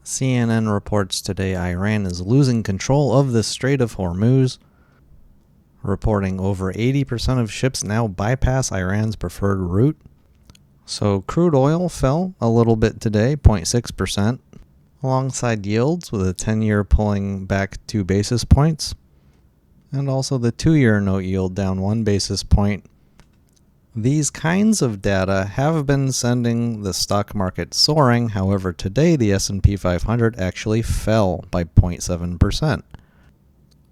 CNN reports today Iran is losing control of the Strait of Hormuz, reporting over 80% of ships now bypass Iran's preferred route. So crude oil fell a little bit today, 0.6%, alongside yields with a 10-year pulling back 2 basis points, and also the 2-year note yield down 1 basis point. These kinds of data have been sending the stock market soaring. However, today the S&P 500 actually fell by 0.7%.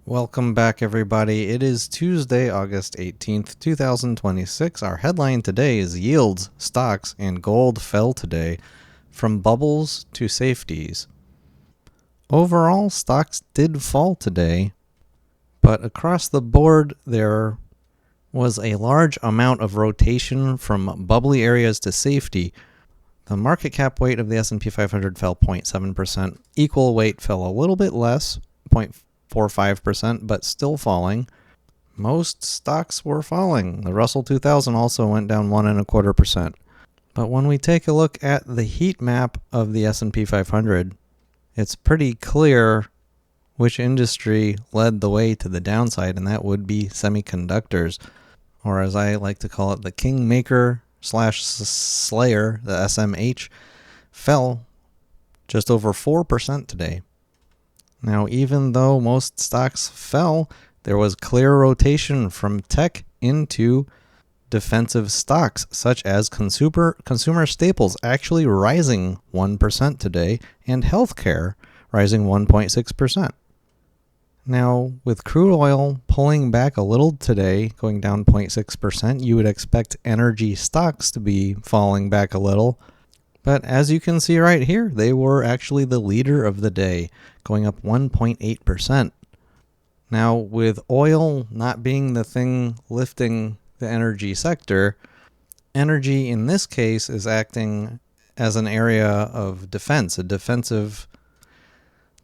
Welcome back, everybody. It is Tuesday, August 18th, 2026. Our headline today is Yields, Stocks, and Gold Fell Today, from Bubbles to Safeties. Overall, stocks did fall today, but across the board there was a large amount of rotation from bubbly areas to safety. The market cap weight of the S&P 500 fell 0.7%. Equal weight fell a little bit less, 0.45%, but still falling. Most stocks were falling. The Russell 2000 also went down 1.25%. But when we take a look at the heat map of the S&P 500, it's pretty clear which industry led the way to the downside, and that would be semiconductors, or as I like to call it, the kingmaker / slayer, the SMH, fell just over 4% today. Now, even though most stocks fell, there was clear rotation from tech into defensive stocks, such as consumer staples actually rising 1% today, and healthcare rising 1.6%. Now, with crude oil pulling back a little today, going down 0.6%, you would expect energy stocks to be falling back a little. But as you can see right here, they were actually the leader of the day, going up 1.8%. Now, with oil not being the thing lifting the energy sector, energy in this case is acting as an area of defense, a defensive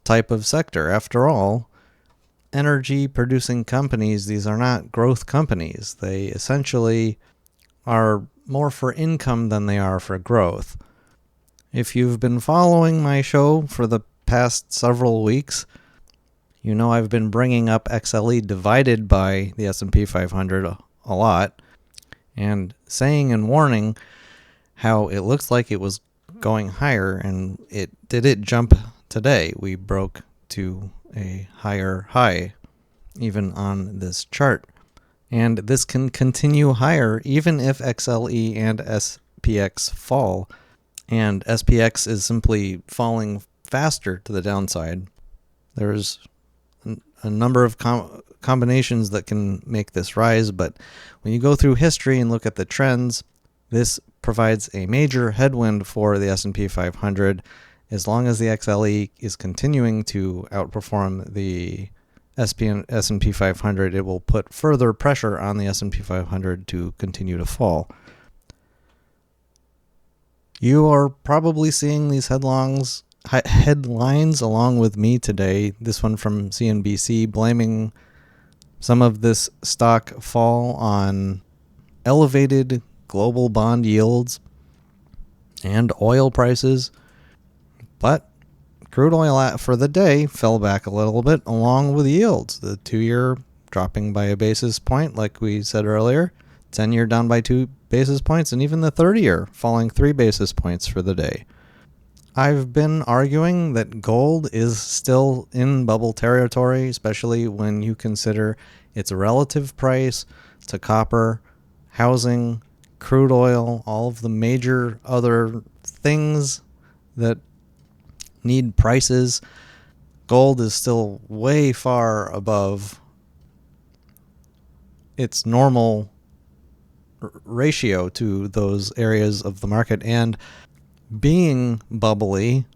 type of sector. After all, energy producing companies, these are not growth companies. They essentially are more for income than they are for growth. If you've been following my show for the past several weeks, you know I've been bringing up XLE divided by the S&P 500 a lot, and saying and warning how it looks like it was going higher, and it jump today. We broke to a higher high even on this chart, and this can continue higher even if XLE and SPX fall, and SPX is simply falling faster to the downside. There's a number of combinations that can make this rise, but when you go through history and look at the trends, this provides a major headwind for the S&P 500. As long as the XLE is continuing to outperform the S&P 500, it will put further pressure on the S&P 500 to continue to fall. You are probably seeing these headlines along with me today. This one from CNBC blaming some of this stock fall on elevated global bond yields and oil prices. But crude oil for the day fell back a little bit along with yields. The 2-year dropping by a basis point, like we said earlier, 10-year down by 2 basis points, and even the 30-year falling 3 basis points for the day. I've been arguing that gold is still in bubble territory, especially when you consider its relative price to copper, housing, crude oil, all of the major other things that need prices. Gold is still way far above its normal ratio to those areas of the market, and being bubbly,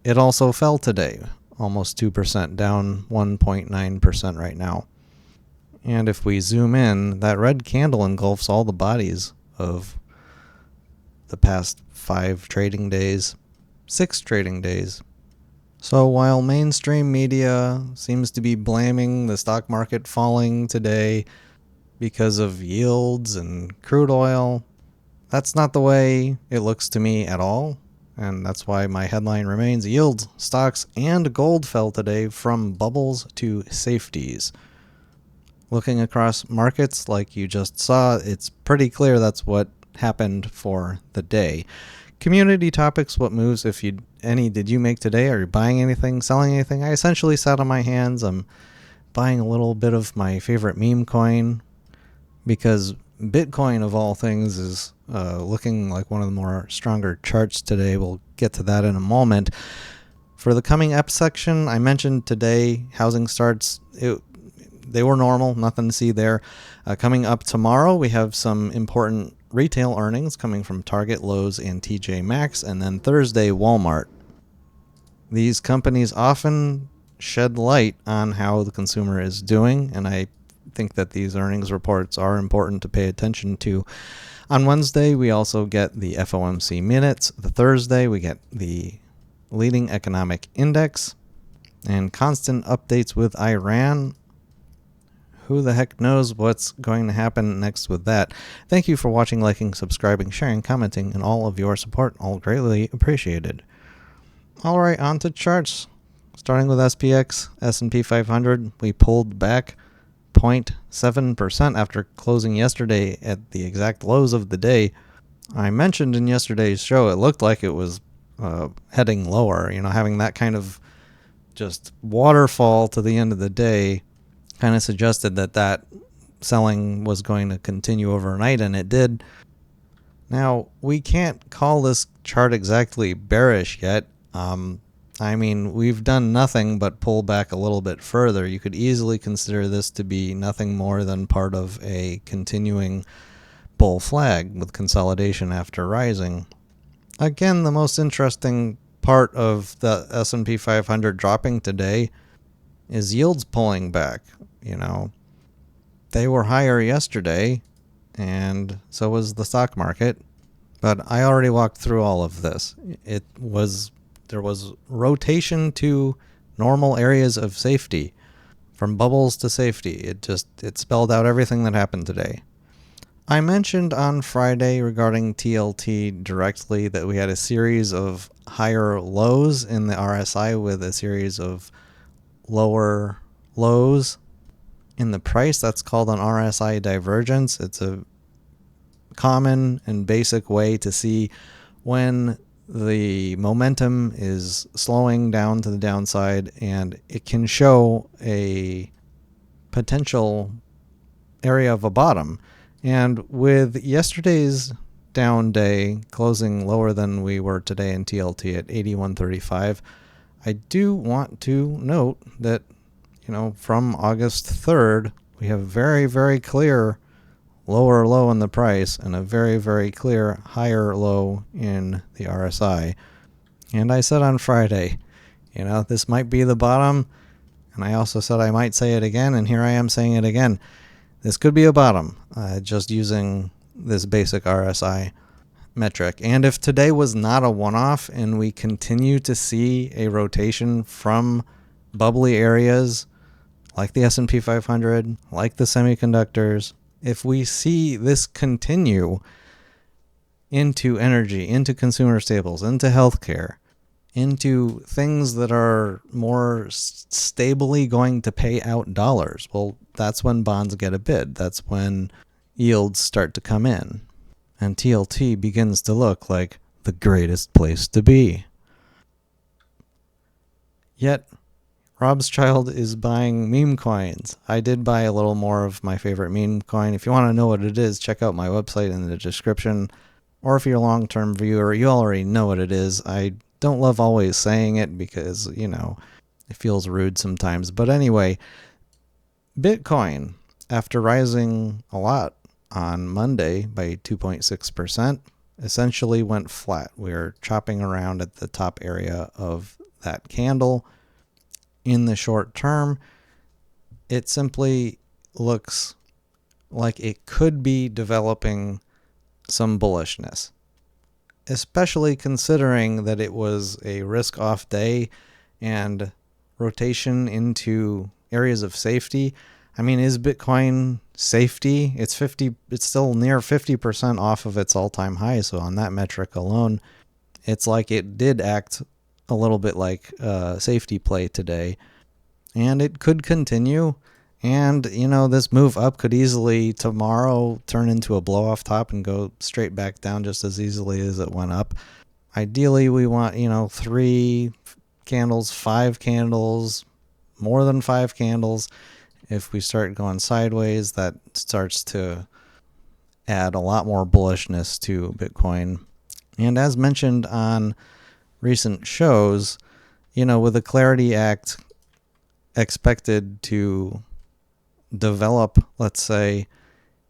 it also fell today, almost 2%, down 1.9% right now. And if we zoom in, that red candle engulfs all the bodies of the past 5 trading days, 6 trading days. So while mainstream media seems to be blaming the stock market falling today because of yields and crude oil, that's not the way it looks to me at all. And that's why my headline remains yields, stocks, and gold fell today from bubbles to safeties. Looking across markets like you just saw, it's pretty clear that's what happened for the day. Community topics, what moves, if you any did you make today? Are you buying anything, selling anything? I essentially sat on my hands. I'm buying a little bit of my favorite meme coin because Bitcoin, of all things, is looking like one of the more stronger charts today. We'll get to that in a moment. For the coming up section, I mentioned today housing starts. They were normal, nothing to see there. Coming up tomorrow, we have some important retail earnings coming from Target, Lowe's, and TJ Maxx, and then Thursday, Walmart. These companies often shed light on how the consumer is doing, and I think that these earnings reports are important to pay attention to. On Wednesday, we also get the FOMC minutes. The Thursday, we get the leading economic index and constant updates with Iran. Who the heck knows what's going to happen next with that? Thank you for watching, liking, subscribing, sharing, commenting, and all of your support. All greatly appreciated. All right, on to charts. Starting with SPX, S&P 500, we pulled back 0.7% after closing yesterday at the exact lows of the day. I mentioned in yesterday's show it looked like it was heading lower. Having that kind of just waterfall to the end of the day kind of suggested that selling was going to continue overnight, and it did. Now, we can't call this chart exactly bearish yet. We've done nothing but pull back a little bit further. You could easily consider this to be nothing more than part of a continuing bull flag with consolidation after rising. Again, the most interesting part of the S&P 500 dropping today is yields pulling back. They were higher yesterday, and so was the stock market. But I already walked through all of this. There was rotation to normal areas of safety, from bubbles to safety. It spelled out everything that happened today. I mentioned on Friday regarding TLT directly that we had a series of higher lows in the RSI with a series of lower lows in the price. That's called an RSI divergence. It's a common and basic way to see when the momentum is slowing down to the downside, and it can show a potential area of a bottom. And with yesterday's down day closing lower than we were today in TLT at 81.35, I do want to note that, from August 3rd, we have very, very clear lower low in the price and a very, very clear higher low in the RSI. And I said on Friday, this might be the bottom. And I also said I might say it again, and here I am saying it again. This could be a bottom, just using this basic RSI metric. And if today was not a one-off and we continue to see a rotation from bubbly areas like the S&P 500, like the semiconductors, if we see this continue into energy, into consumer staples, into healthcare, into things that are more stably going to pay out dollars, well, that's when bonds get a bid. That's when yields start to come in. And TLT begins to look like the greatest place to be. Yet, Robschild is buying meme coins. I did buy a little more of my favorite meme coin. If you want to know what it is, check out my website in the description. Or if you're a long-term viewer, you already know what it is. I don't love always saying it because, it feels rude sometimes. But anyway, Bitcoin, after rising a lot on Monday by 2.6%, essentially went flat. We're chopping around at the top area of that candle. In the short term, it simply looks like it could be developing some bullishness, especially considering that it was a risk-off day and rotation into areas of safety. Is Bitcoin safety? It's still near 50% off of its all-time high, so on that metric alone, it's like it did act a little bit like safety play today, and it could continue. And, this move up could easily tomorrow turn into a blow off top and go straight back down just as easily as it went up. Ideally, we want, 3 candles, 5 candles, more than 5 candles. If we start going sideways, that starts to add a lot more bullishness to Bitcoin. And as mentioned on recent shows, with the Clarity Act expected to develop, let's say,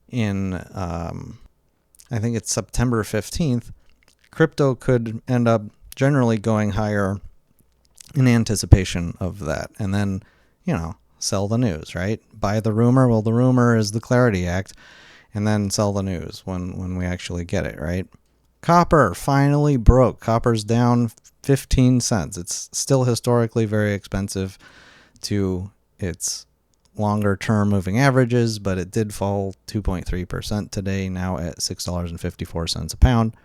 in, I think it's September 15th, crypto could end up generally going higher in anticipation of that. And then, sell the news, right? Buy the rumor. Well, the rumor is the Clarity Act. And then sell the news when we actually get it, right? Copper finally broke. Copper's down 15 cents. It's still historically very expensive to its longer term moving averages, but it did fall 2.3% today, now at $6.54 a pound.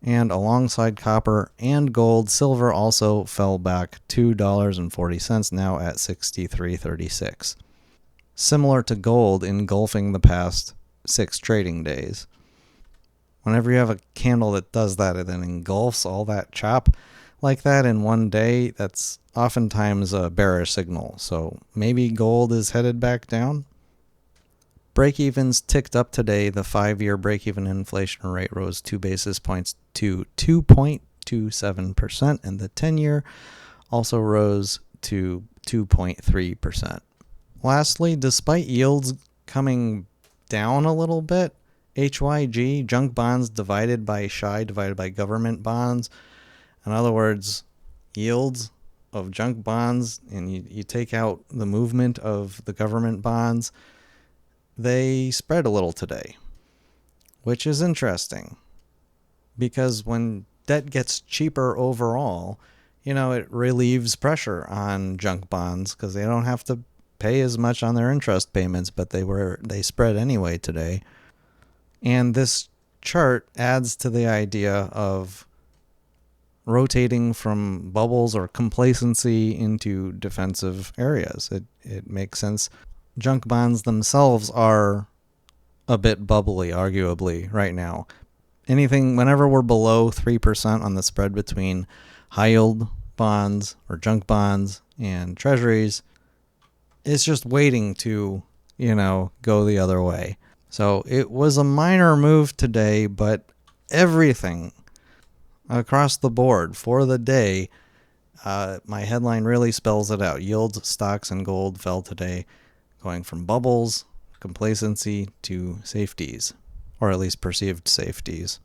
And alongside copper and gold, silver also fell back $2.40, now at $63.36. Similar to gold, engulfing the past 6 trading days. Whenever you have a candle that does that, it then engulfs all that chop like that in one day, that's oftentimes a bearish signal. So maybe gold is headed back down. Break-evens ticked up today. The 5-year break-even inflation rate rose 2 basis points to 2.27%, and the 10-year also rose to 2.3%. Lastly, despite yields coming down a little bit, HYG, junk bonds divided by SHI divided by government bonds. In other words, yields of junk bonds, and you take out the movement of the government bonds, they spread a little today, which is interesting because when debt gets cheaper overall, it relieves pressure on junk bonds because they don't have to pay as much on their interest payments, but they spread anyway today. And this chart adds to the idea of rotating from bubbles or complacency into defensive areas. It makes sense. Junk bonds themselves are a bit bubbly, arguably, right now. Whenever we're below 3% on the spread between high yield bonds or junk bonds and treasuries, it's just waiting to, go the other way. So it was a minor move today, but everything across the board for the day, my headline really spells it out. Yields, stocks, and gold fell today, going from bubbles, complacency, to safeties, or at least perceived safeties.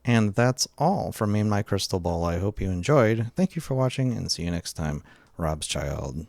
And that's all from me and my crystal ball. I hope you enjoyed. Thank you for watching, and see you next time. Robschild.